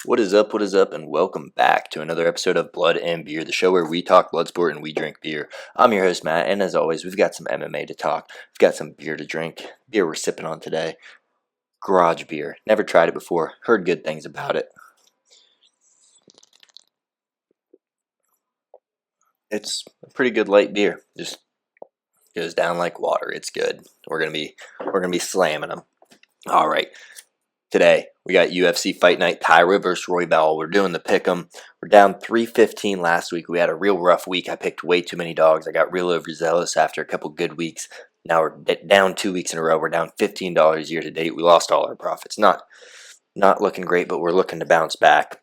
What is up, and welcome back to another episode of Blood and Beer, the show where we talk blood sport and we drink beer. I'm your host, Matt, and as always, we've got some MMA to talk. We've got some beer to drink. Beer we're sipping on today. Garage beer. Never tried it before. Heard good things about it. It's a pretty good light beer. Just goes down like water. It's good. We're gonna be slamming them. All right. Today, we got UFC Fight Night, Taira versus Royval. We're doing the pick'em. We're down 315 last week. We had a real rough week. I picked way too many dogs. I got real overzealous after a couple good weeks. Now we're down 2 weeks in a row. We're down $15 year to date. We lost all our profits. Not looking great, but we're looking to bounce back.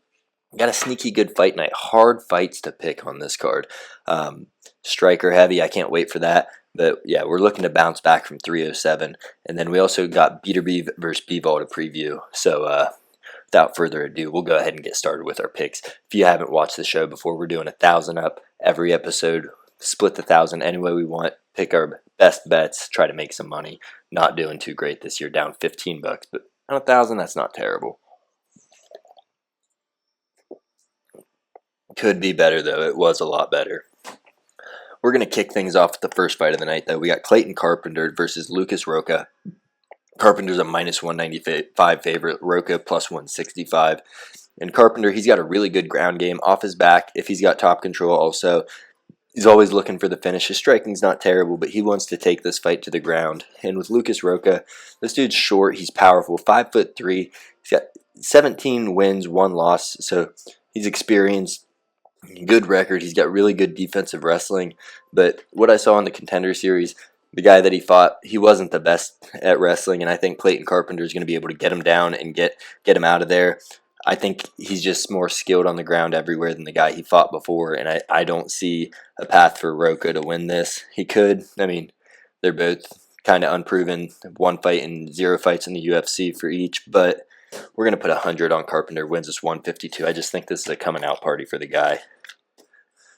Got a sneaky good fight night. Hard fights to pick on this card. Striker heavy. I can't wait for that. But yeah, we're looking to bounce back from 307. And then we also got Bieterbiev versus Bicol to preview. So without further ado, we'll go ahead and get started with our picks. If you haven't watched the show before, we're doing 1,000 up every episode. Split the 1,000 any way we want. Pick our best bets. Try to make some money. Not doing too great this year. Down $15, but on 1,000, that's not terrible. Could be better, though. It was a lot better. We're going to kick things off with the first fight of the night, though. We got Clayton Carpenter versus Lucas Roca. Carpenter's a minus 195 favorite. Roca plus 165. And Carpenter, he's got a really good ground game off his back. If he's got top control also, he's always looking for the finish. His striking's not terrible, but he wants to take this fight to the ground. And with Lucas Roca, this dude's short. He's powerful. 5'3". He's got 17 wins, 1 loss. So he's experienced. Good record. He's got really good defensive wrestling. But what I saw in the Contender Series, the guy that he fought, he wasn't the best at wrestling, and I think Clayton Carpenter is going to be able to get him down and get him out of there. I think he's just more skilled on the ground everywhere than the guy he fought before, and I don't see a path for Roca to win this. He could. I mean, they're both kind of unproven. 1 fight and 0 fights in the UFC for each, but we're going to put 100 on Carpenter, wins us 152. I just think this is a coming out party for the guy.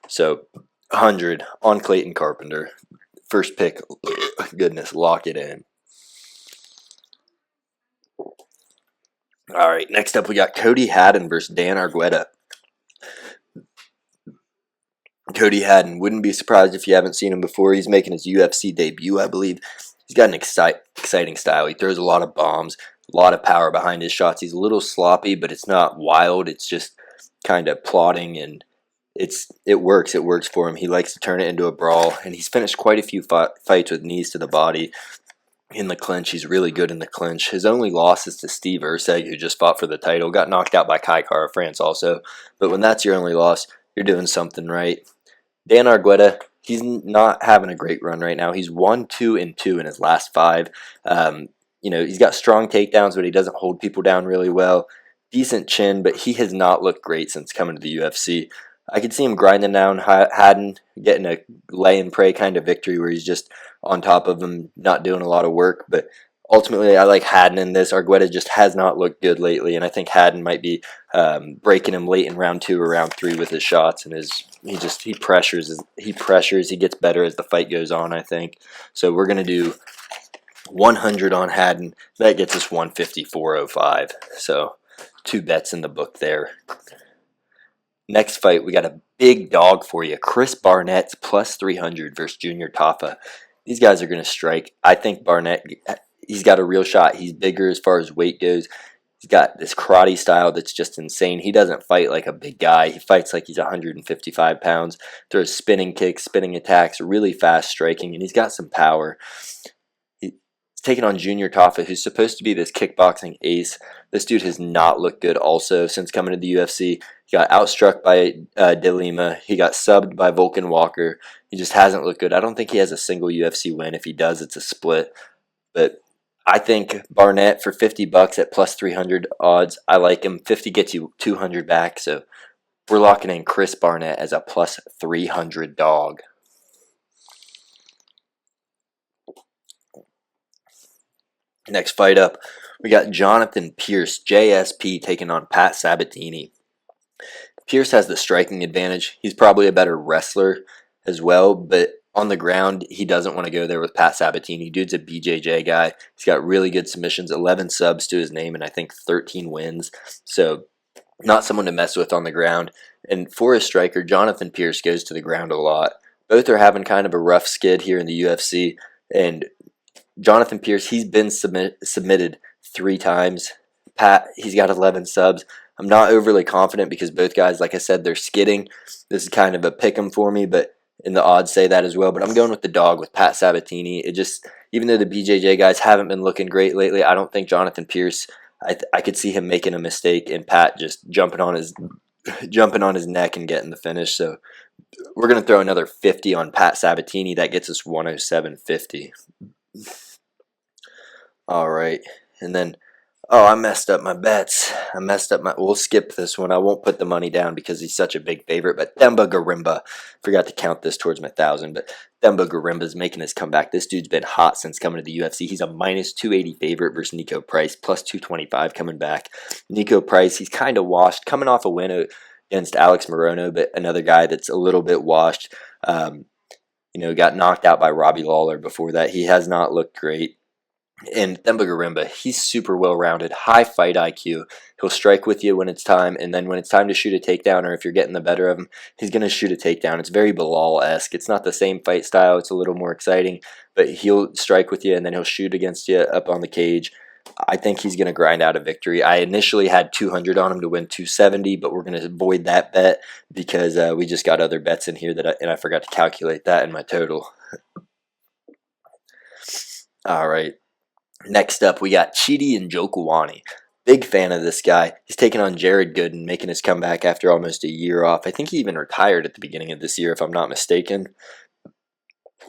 So 100 on Clayton Carpenter. First pick, goodness, lock it in. All right, next up we got Cody Haddon versus Dan Argueta. Cody Haddon, wouldn't be surprised if you haven't seen him before. He's making his UFC debut, I believe. He's got an exciting style. He throws a lot of bombs, a lot of power behind his shots. He's a little sloppy, but it's not wild. It's just kind of plodding, and it works. It works for him. He likes to turn it into a brawl, and he's finished quite a few fights with knees to the body. In the clinch, he's really good in the clinch. His only loss is to Steve Urseg, who just fought for the title. Got knocked out by Kai Kara France also. But when that's your only loss, you're doing something right. Dan Argueta, he's not having a great run right now. He's 1-2-2 in his last 5. He's got strong takedowns, but he doesn't hold people down really well. Decent chin, but he has not looked great since coming to the UFC. I could see him grinding down Haddon, getting a lay and pray kind of victory where he's just on top of him, not doing a lot of work. But ultimately, I like Haddon in this. Argueta just has not looked good lately, and I think Haddon might be breaking him late in round 2 or round 3 with his shots, and he pressures. He gets better as the fight goes on, I think. So we're gonna do 100 on Haddon. That gets us 154.05. So 2 bets in the book there. Next fight, we got a big dog for you. Chris Barnett's plus 300 versus Junior Tafa. These guys are going to strike. I think Barnett, he's got a real shot. He's bigger as far as weight goes. He's got this karate style that's just insane. He doesn't fight like a big guy. He fights like he's 155 pounds. Throws spinning kicks, spinning attacks, really fast striking, and he's got some power. Taking on Junior Tafa, who's supposed to be this kickboxing ace. This dude has not looked good also since coming to the UFC. He got outstruck by De Lima. He got subbed by Volkan Walker. He just hasn't looked good. I don't think he has a single UFC win. If he does, it's a split. But I think Barnett for $50 at plus 300 odds. I like him. 50 gets you 200 back. So we're locking in Chris Barnett as a plus 300 dog. Next fight up, we got Jonathan Pierce, JSP, taking on Pat Sabatini. Pierce has the striking advantage. He's probably a better wrestler as well, but on the ground, he doesn't want to go there with Pat Sabatini. Dude's a BJJ guy. He's got really good submissions, 11 subs to his name, and I think 13 wins. So Not someone to mess with on the ground. And for a striker, Jonathan Pierce goes to the ground a lot. Both are having kind of a rough skid here in the UFC. And Jonathan Pierce, he's been submitted 3 times. Pat, he's got 11 subs. I'm not overly confident because both guys, like I said, they're skidding. This is kind of a pick 'em for me, but and the odds say that as well. But I'm going with the dog with Pat Sabatini. It just, even though the BJJ guys haven't been looking great lately, I don't think Jonathan Pierce. I could see him making a mistake and Pat just jumping on his neck and getting the finish. So we're gonna throw another 50 on Pat Sabatini. That gets us 107.50. All right, and then I messed up my bets. We'll skip this one. I won't put the money down because he's such a big favorite. But Themba Gorimba, forgot to count this towards my 1,000. But Themba Gorimba is making his comeback. This dude's been hot since coming to the UFC. He's a minus 280 favorite versus Nico Price, plus 225 coming back. Nico Price, he's kind of washed, coming off a win against Alex Morono, but another guy that's a little bit washed. Got knocked out by Robbie Lawler before that. He has not looked great. And Themba Gorimba, he's super well-rounded, high fight IQ. He'll strike with you when it's time, and then when it's time to shoot a takedown, or if you're getting the better of him, he's going to shoot a takedown. It's very Bilal-esque. It's not the same fight style. It's a little more exciting, but he'll strike with you, and then he'll shoot against you up on the cage. I think he's going to grind out a victory. I initially had 200 on him to win 270, but we're going to avoid that bet because we just got other bets in here and I forgot to calculate that in my total. All right. Next up, we got Chidi Njokuani. Big fan of this guy. He's taking on Jared Gooden, making his comeback after almost a year off. I think he even retired at the beginning of this year, if I'm not mistaken.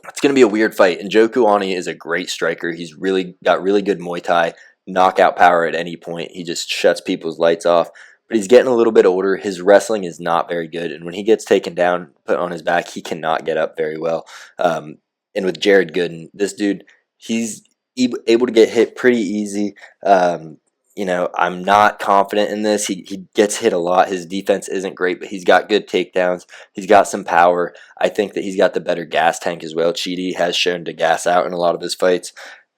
It's going to be a weird fight. Njokuani is a great striker. He's really got really good Muay Thai, knockout power at any point. He just shuts people's lights off. But he's getting a little bit older. His wrestling is not very good. And when he gets taken down, put on his back, he cannot get up very well. And with Jared Gooden, this dude, he's able to get hit pretty easy. I'm not confident in this. He gets hit a lot. His defense isn't great, but he's got good takedowns. He's got some power. I think that he's got the better gas tank as well. Chidi has shown to gas out in a lot of his fights.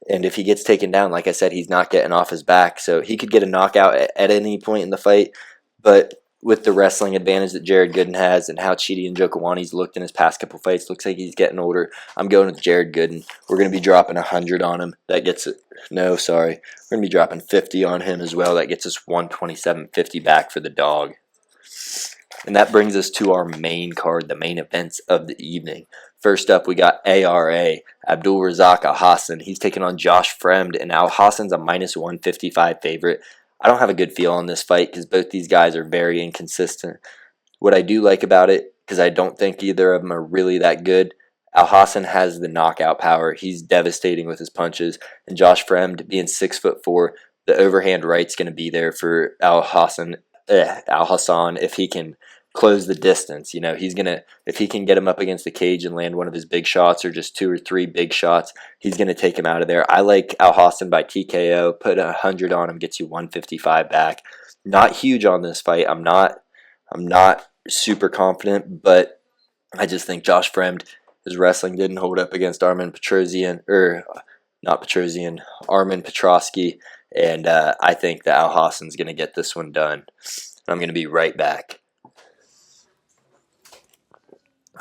And if he gets taken down, like I said, he's not getting off his back. So he could get a knockout at any point in the fight. But with the wrestling advantage that Jared Gooden has and how Chidi Njokuani's looked in his past couple fights, looks like he's getting older. I'm going with Jared Gooden. We're going to be dropping 100 on him. That gets it. No, sorry. We're going to be dropping 50 on him as well. That gets us 127.50 back for the dog. And that brings us to our main card, the main events of the evening. First up, we got ARA, Abdul Razak Al-Hassan. He's taking on Josh Fremd, and Al-Hassan's a minus 155 favorite. I don't have a good feel on this fight because both these guys are very inconsistent. What I do like about it, because I don't think either of them are really that good, Al-Hassan has the knockout power. He's devastating with his punches. And Josh Fremd, being 6'4", the overhand right's going to be there for Al-Hassan if he can close the distance. If he can get him up against the cage and land one of his big shots or just 2 or 3 big shots, he's going to take him out of there. I like Al-Hassan by TKO. Put 100 on him, gets you 155 back. Not huge on this fight. I'm not super confident, but I just think Josh Fremd, his wrestling didn't hold up against Armin Petrosyan, Armin Petrosky, and I think that Al-Hassan's going to get this one done. I'm going to be right back.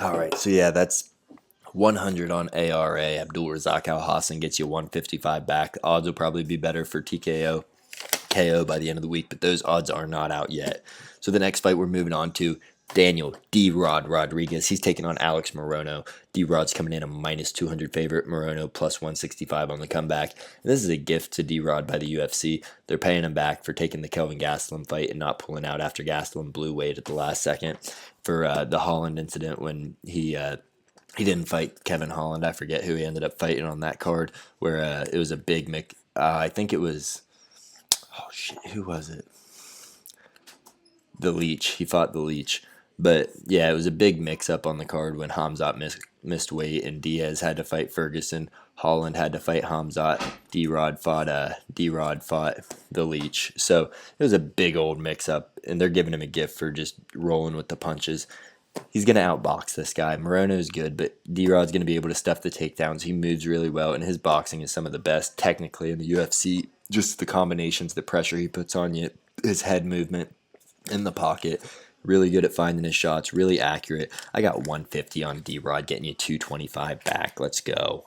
All right, so yeah, that's 100 on ARA. Abdul Razak Al-Hassan gets you 155 back. The odds will probably be better for TKO, KO by the end of the week, but those odds are not out yet. So the next fight we're moving on to, Daniel D-Rod Rodriguez. He's taking on Alex Morono. D-Rod's coming in a minus 200 favorite. Morono plus 165 on the comeback. And this is a gift to D-Rod by the UFC. They're paying him back for taking the Kelvin Gastelum fight and not pulling out after Gastelum blew weight at the last second for the Holland incident when he didn't fight Kevin Holland. I forget who he ended up fighting on that card where it was a big I think it was, who was it? The Leech. He fought the Leech. But yeah, it was a big mix-up on the card when Hamzat missed weight and Diaz had to fight Ferguson. Holland had to fight Hamzat. D-Rod fought the Leech. So it was a big old mix-up, and they're giving him a gift for just rolling with the punches. He's going to outbox this guy. Morono's good, but D-Rod's going to be able to stuff the takedowns. He moves really well, and his boxing is some of the best technically in the UFC. Just the combinations, the pressure he puts on you, his head movement. in the pocket. Really good at finding his shots, really accurate. I got 150 on D-Rod, getting you 225 back. Let's go.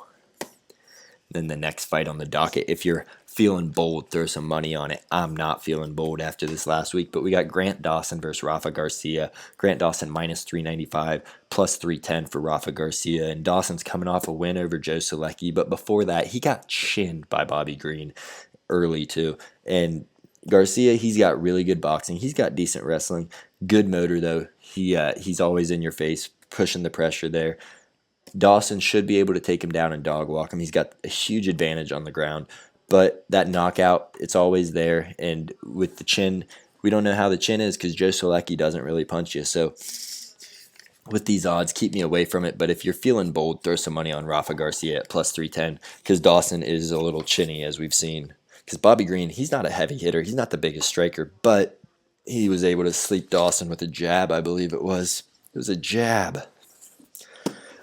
Then the next fight on the docket, if you're feeling bold, throw some money on it. I'm not feeling bold after this last week, but we got Grant Dawson versus Rafa Garcia. Grant Dawson minus 395, plus 310 for Rafa Garcia. And Dawson's coming off a win over Joe Solecki, but before that, he got chinned by Bobby Green early too. And Garcia, he's got really good boxing. He's got decent wrestling. Good motor though. He's always in your face, pushing the pressure there. Dawson should be able to take him down and dog walk him. He's got a huge advantage on the ground, but that knockout, it's always there. And with the chin, we don't know how the chin is because Joe Solecki doesn't really punch you. So with these odds, keep me away from it. But if you're feeling bold, throw some money on Rafa Garcia at plus 310 because Dawson is a little chinny, as we've seen. Because Bobby Green, he's not a heavy hitter. He's not the biggest striker, but he was able to sleep Dawson with a jab, I believe it was. It was a jab.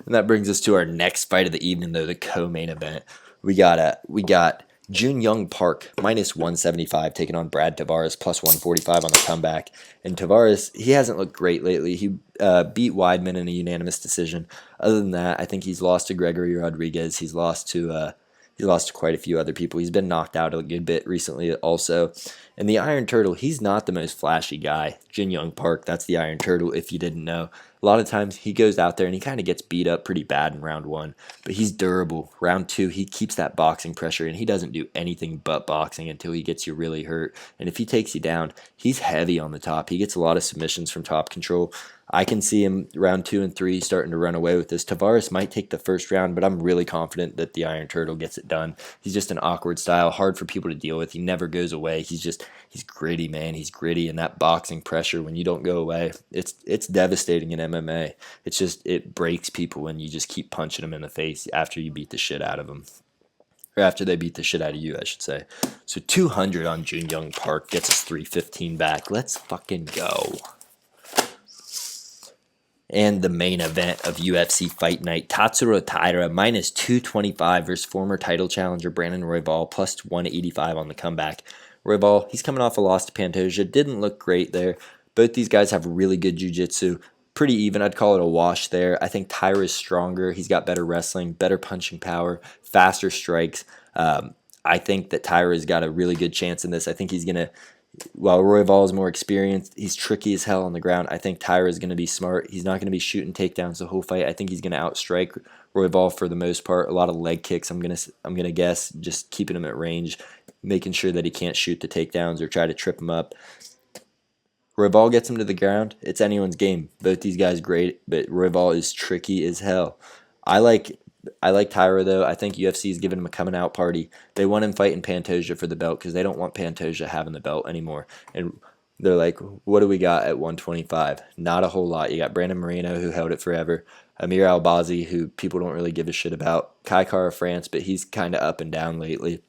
And that brings us to our next fight of the evening, though, the co-main event. We got Jun Young Park minus 175 taking on Brad Tavares plus 145 on the comeback. And Tavares, he hasn't looked great lately. He beat Weidman in a unanimous decision. Other than that, I think he's lost to Gregory Rodriguez. He's lost to quite a few other people. He's been knocked out a good bit recently also. And the Iron Turtle, he's not the most flashy guy. Jin Young Park, that's the Iron Turtle, if you didn't know. A lot of times he goes out there and he kind of gets beat up pretty bad in round one, but he's durable. Round two, he keeps that boxing pressure and he doesn't do anything but boxing until he gets you really hurt. And if he takes you down, he's heavy on the top. He gets a lot of submissions from top control. I can see him round 2 and 3 starting to run away with this. Tavares might take the first round, but I'm really confident that the Iron Turtle gets it done. He's just an awkward style, hard for people to deal with. He never goes away. He's gritty, man. He's gritty, and that boxing pressure when you don't go away, it's devastating in MMA. It breaks people when you just keep punching them in the face after you beat the shit out of them. Or after they beat the shit out of you, I should say. So 200 on Jun Young Park gets us 315 back. Let's fucking go. And the main event of UFC Fight Night, Tatsuro Taira minus 225 versus former title challenger Brandon Royval plus 185 on the comeback. Royval, he's coming off a loss to Pantoja. Didn't look great there. Both these guys have really good jiu-jitsu. Pretty even. I'd call it a wash there. I think Taira is stronger. He's got better wrestling, better punching power, faster strikes. I think that Taira's got a really good chance in this. I think he's going to, while Royval is more experienced, he's tricky as hell on the ground. I think Taira is going to be smart. He's not going to be shooting takedowns the whole fight. I think he's going to outstrike Royval for the most part. A lot of leg kicks, I'm gonna guess, just keeping him at range, making sure that he can't shoot the takedowns or try to trip him up. Royval gets him to the ground. It's anyone's game. Both these guys great, but Royval is tricky as hell. I like Taira, though. I think UFC is giving him a coming out party. They want him fighting Pantoja for the belt because they don't want Pantoja having the belt anymore. And they're like, what do we got at 125? Not a whole lot. You got Brandon Moreno, who held it forever. Amir Albazi, who people don't really give a shit about. Kai Kara France, but he's kind of up and down lately.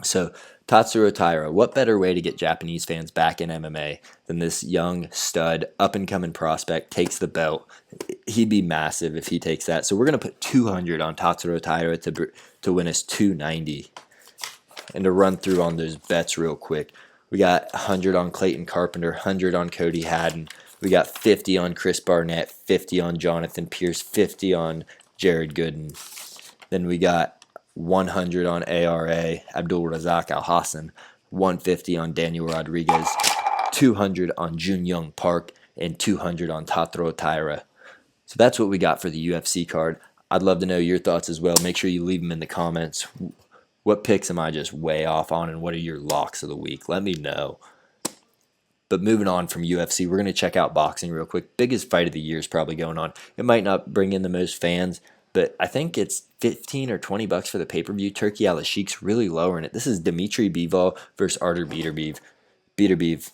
So Tatsuro Taira, what better way to get Japanese fans back in MMA than this young stud, up-and-coming prospect takes the belt? He'd be massive if he takes that. So we're going to put 200 on Tatsuro Taira to win us 290. And to run through on those bets real quick, we got 100 on Clayton Carpenter, 100 on Cody Haddon. We got 50 on Chris Barnett, 50 on Jonathan Pierce, 50 on Jared Gooden. Then we got 100 on ARA, Abdul Razak Al Hassan, 150 on Daniel Rodriguez, 200 on Jun Young Park, and 200 on Tatsuro Taira. So that's what we got for the UFC card. I'd love to know your thoughts as well. Make sure you leave them in the comments. What picks am I just way off on, and what are your locks of the week? Let me know. But moving on from UFC, we're going to check out boxing real quick. Biggest fight of the year is probably going on. It might not bring in the most fans, but I think it's 15 or 20 bucks for the pay-per-view. Turkey Al-Ashik's really lowering it. This is Dmitry Bivol versus Artur Bieterbiev.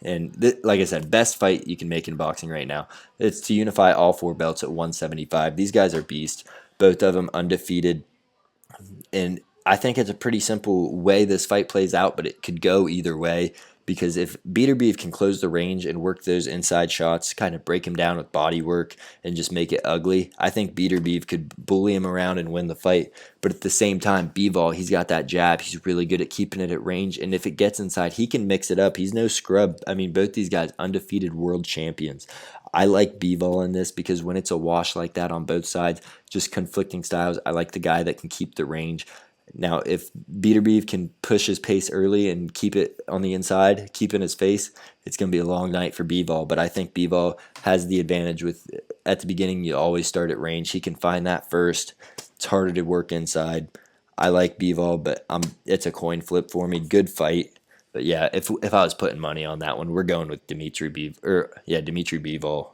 And like I said, best fight you can make in boxing right now. It's to unify all 4 belts at 175. These guys are beasts. Both of them undefeated. And I think it's a pretty simple way this fight plays out, but it could go either way. because if Bieterbiev can close the range and work those inside shots, kind of break him down with body work and just make it ugly, I think Bieterbiev could bully him around and win the fight. But at the same time, Bivol, he's got that jab. He's really good at keeping it at range, and if it gets inside, he can mix it up. He's no scrub. I mean, both these guys, undefeated world champions. I like Bivol in this because when it's a wash like that on both sides, just conflicting styles, I like the guy that can keep the range. Now, if Bieterbiev can push his pace early and keep it on the inside, keep in his face, it's going to be a long night for Bivol. But I think Bivol has the advantage with, at the beginning, you always start at range. He can find that first. It's harder to work inside. I like Bivol, but it's a coin flip for me. Good fight. But yeah, if I was putting money on that one, we're going with Dimitri Bivol.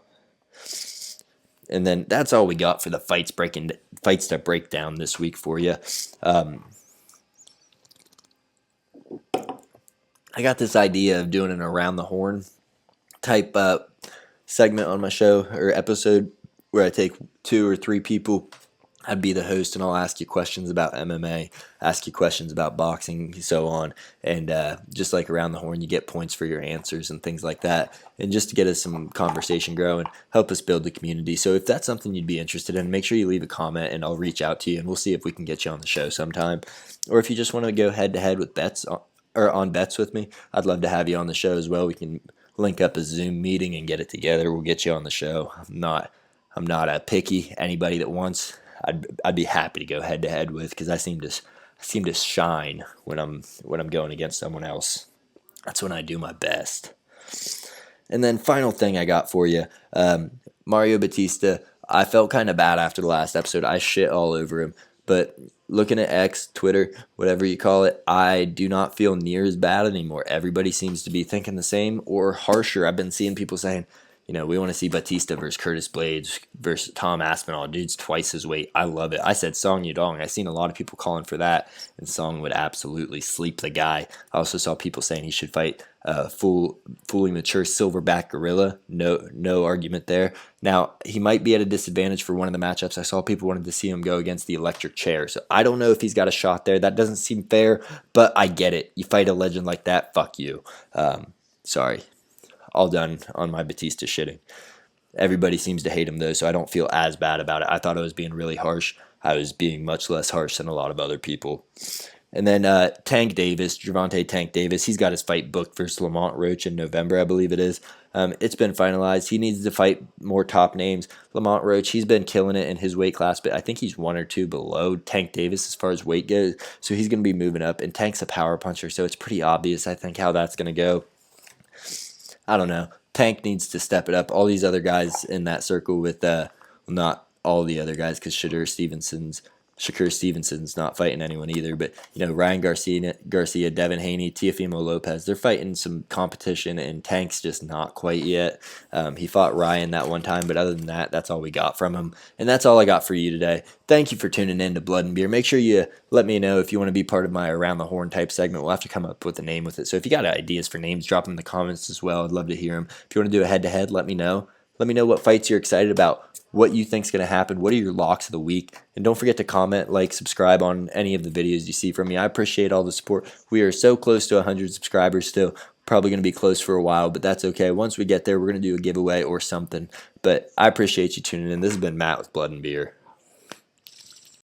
And then that's all we got for the fights to break down this week for you. I got this idea of doing an around the horn type segment on my show or episode where I take 2 or 3 people. I'd be the host, and I'll ask you questions about MMA, ask you questions about boxing, so on. And just like around the horn, you get points for your answers and things like that. And just to get us some conversation going, help us build the community. So if that's something you'd be interested in, make sure you leave a comment, and I'll reach out to you, and we'll see if we can get you on the show sometime. Or if you just want to go head-to-head with bets, or on bets with me, I'd love to have you on the show as well. We can link up a Zoom meeting and get it together. We'll get you on the show. I'm not a picky. Anybody that wants, I'd be happy to go head to head with, because I seem to shine when I'm going against someone else. That's when I do my best. And then final thing I got for you, Mario Batista. I felt kind of bad after the last episode. I shit all over him, but looking at X, Twitter, whatever you call it, I do not feel near as bad anymore. Everybody seems to be thinking the same or harsher. I've been seeing people saying, we want to see Batista versus Curtis Blades versus Tom Aspinall. Dude's twice his weight. I love it. I said Song Yudong. I've seen a lot of people calling for that, and Song would absolutely sleep the guy. I also saw people saying he should fight a fully mature silverback gorilla. No argument there. Now, he might be at a disadvantage for one of the matchups. I saw people wanted to see him go against the electric chair. So I don't know if he's got a shot there. That doesn't seem fair, but I get it. You fight a legend like that, fuck you. Sorry. All done on my Batista shitting. Everybody seems to hate him, though, so I don't feel as bad about it. I thought I was being really harsh. I was being much less harsh than a lot of other people. And then Gervonta Tank Davis, he's got his fight booked versus Lamont Roach in November, I believe it is. It's been finalized. He needs to fight more top names. Lamont Roach, he's been killing it in his weight class, but I think he's 1 or 2 below Tank Davis as far as weight goes, so he's going to be moving up. And Tank's a power puncher, so it's pretty obvious, I think, how that's going to go. I don't know. Tank needs to step it up. All these other guys in that circle with, not all the other guys, because Shakur Stevenson's not fighting anyone either. But, Ryan Garcia, Devin Haney, Teofimo Lopez, they're fighting some competition, and Tank's just not quite yet. He fought Ryan that one time, but other than that, that's all we got from him. And that's all I got for you today. Thank you for tuning in to Blood and Beer. Make sure you let me know if you want to be part of my Around the Horn type segment. We'll have to come up with a name with it. So if you got ideas for names, drop them in the comments as well. I'd love to hear them. If you want to do a head-to-head, let me know. Let me know what fights you're excited about, what you think's going to happen, what are your locks of the week, and don't forget to comment, like, subscribe on any of the videos you see from me. I appreciate all the support. We are so close to 100 subscribers still. Probably going to be close for a while, but that's okay. Once we get there, we're going to do a giveaway or something. But I appreciate you tuning in. This has been Matt with Blood and Beer.